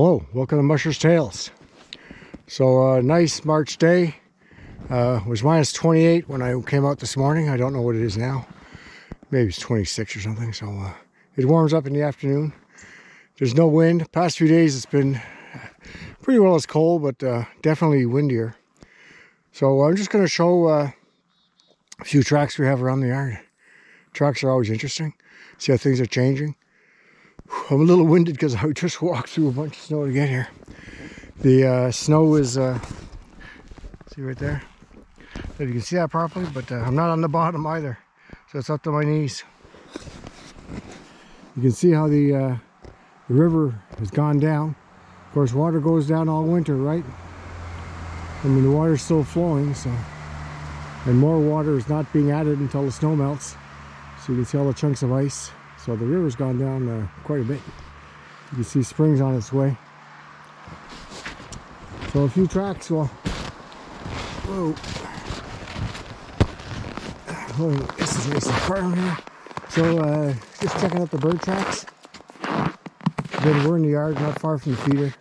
Hello, welcome to Musher's Tales. So nice March day. It was minus 28 when I came out this morning. I don't know what it is now. Maybe it's 26 or something. So it warms up in the afternoon. There's no wind. Past few days it's been pretty well as cold, but definitely windier. So I'm just going to show a few tracks we have around the yard. Tracks are always interesting. See how things are changing. I'm a little winded because I just walked through a bunch of snow to get here. The snow is, see right there? If you can see that properly, but I'm not on the bottom either. So it's up to my knees. You can see how the river has gone down. Of course, water goes down all winter, right? I mean, the water's still flowing, so. And more water is not being added until the snow melts. So you can see all the chunks of ice. So the river's gone down quite a bit. You can see springs on its way. So a few tracks, well, whoa. Oh, this is nice and firm here. So just checking out the bird tracks. Again, we're in the yard, not far from the feeder.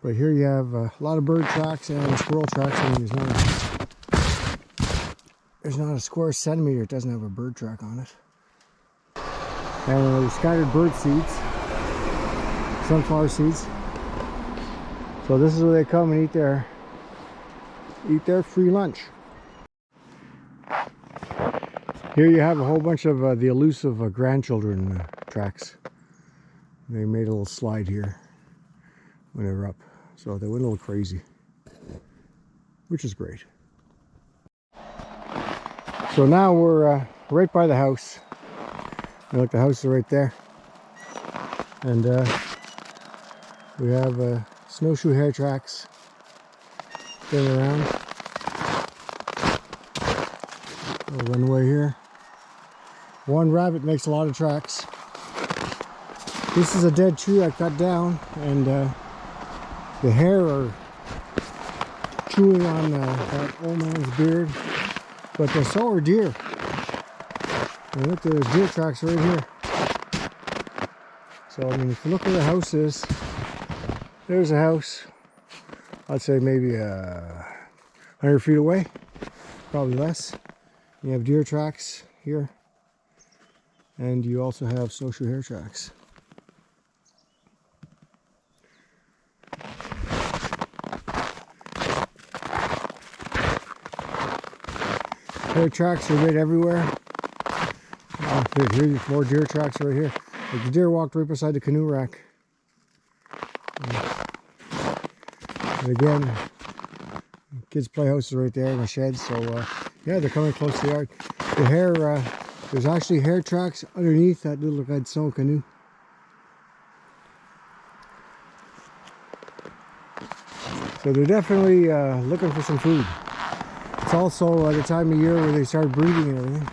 But here you have a lot of bird tracks and squirrel tracks. I mean, there's not a square centimeter it doesn't have a bird track on it. And we scattered bird seeds, sunflower seeds. So this is where they come and eat their free lunch. Here you have a whole bunch of the elusive grandchildren tracks. They made a little slide here when they were up, so they went a little crazy, which is great. So now we're right by the house. Look, the house is right there, and we have snowshoe hare tracks going around. A runway here. One rabbit makes a lot of tracks. This is a dead tree I cut down, and the hare are chewing on that old man's beard, but so are deer. And look, there's deer tracks right here. So, I mean, if you look where the house is, there's a house. I'd say maybe 100 feet away, probably less. You have deer tracks here, and you also have snowshoe hare tracks. Hare tracks are right everywhere. Here's more deer tracks right here. Like the deer walked right beside the canoe rack. And again, kids' playhouse is right there in the shed. So yeah, they're coming close to the yard. The hare, there's actually hare tracks underneath that little red snow canoe. So they're definitely looking for some food. It's also the time of year where they start breeding and everything.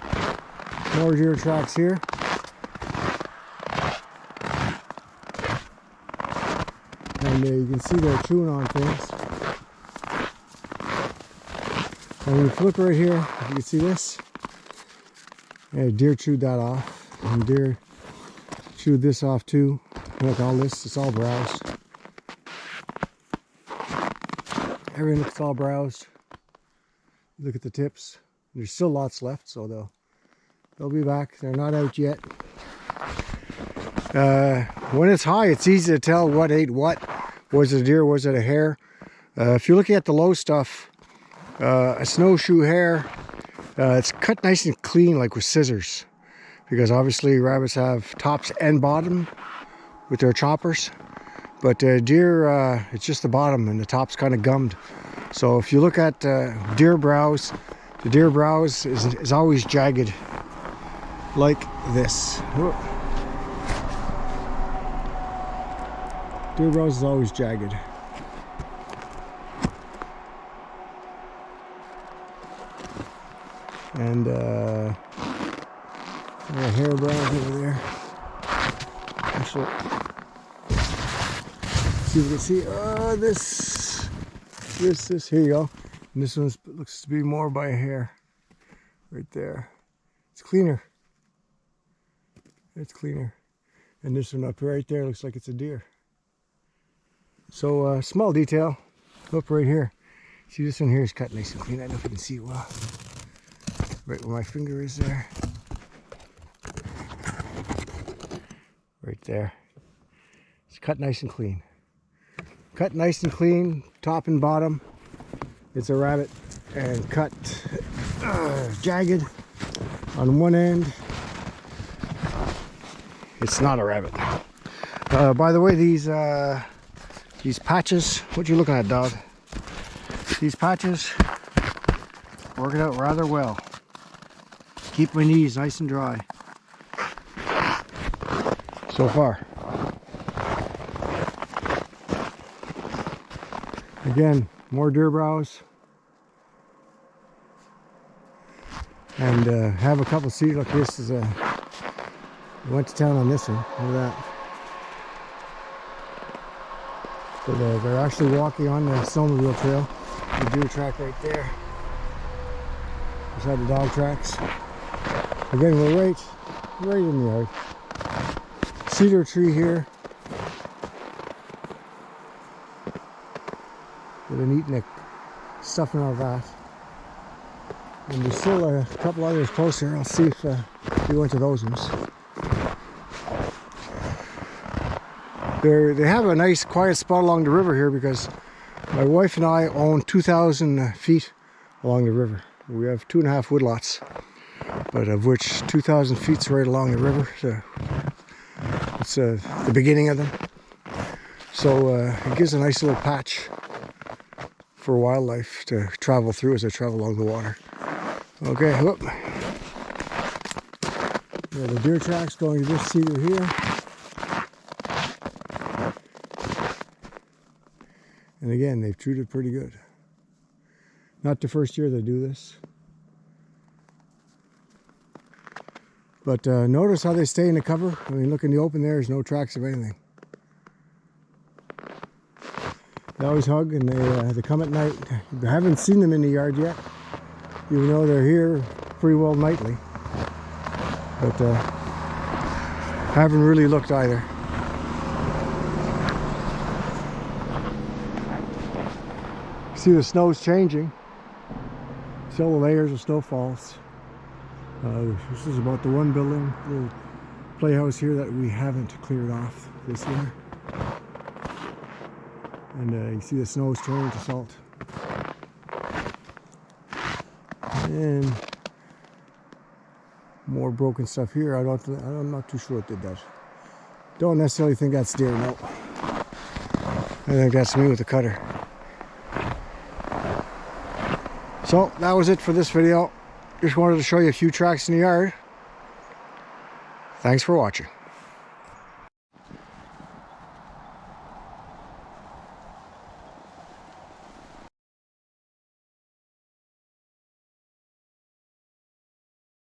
More deer tracks here. And you can see they're chewing on things. And when you flip right here, you can see this. Yeah, deer chewed that off. And deer chewed this off too. Look, all this, it's all browsed. Everything looks all browsed. Look at the tips. There's still lots left, so they'll be back. They're not out yet. When it's high, it's easy to tell what ate what. Was it a deer? Was it a hare? If you're looking at the low stuff, a snowshoe hare, it's cut nice and clean, like with scissors, because obviously rabbits have tops and bottom with their choppers. But deer, it's just the bottom, and the top's kind of gummed. So if you look at deer browse, the deer browse is always jagged, like this. Whoa. Deer browse is always jagged. And a hare browse over there. Actually, see if we can see this. Here you go. And this one looks to be more by a hare. Right there. It's cleaner. It's cleaner. And this one up right there looks like it's a deer. So small detail, look right here. See, this one here is cut nice and clean. I don't know if you can see it well. Right where my finger is there. Right there. It's cut nice and clean. Cut nice and clean, top and bottom. It's a rabbit, and cut jagged on one end. It's not a rabbit. By the way, these patches, what you looking at, dog? These patches working out rather well. Keep my knees nice and dry so far. Again, more deer browse, and have a couple seeds. Look, this is a. I went to town on this one. Look at that. But they're actually walking on the snowmobile trail. The deer track right there. Beside the dog tracks. Again, we're right in the yard. Cedar tree here. They've been eating the stuff out of that. And there's still a couple others closer. I'll see if we went to those ones. They have a nice quiet spot along the river here because my wife and I own 2,000 feet along the river. We have 2.5 woodlots, but of which 2,000 feet's right along the river. So it's the beginning of them. So it gives a nice little patch for wildlife to travel through as they travel along the water. Okay, whoop. Yeah, the deer tracks going to this cedar here. And again, they've treated pretty good. Not the first year they do this. But notice how they stay in the cover. I mean, look in the open there, there's no tracks of anything. They always hug, and they come at night. I haven't seen them in the yard yet, even though they're here pretty well nightly. But haven't really looked either. See, the snow's changing. Still the layers of snow falls. This is about the one building, little playhouse here that we haven't cleared off this year. And you see the snow is turning to salt. And more broken stuff here. I'm not too sure what did that. Don't necessarily think that's deer, no. I think that's me with the cutter. So that was it for this video. Just wanted to show you a few tracks in the yard. Thanks for watching.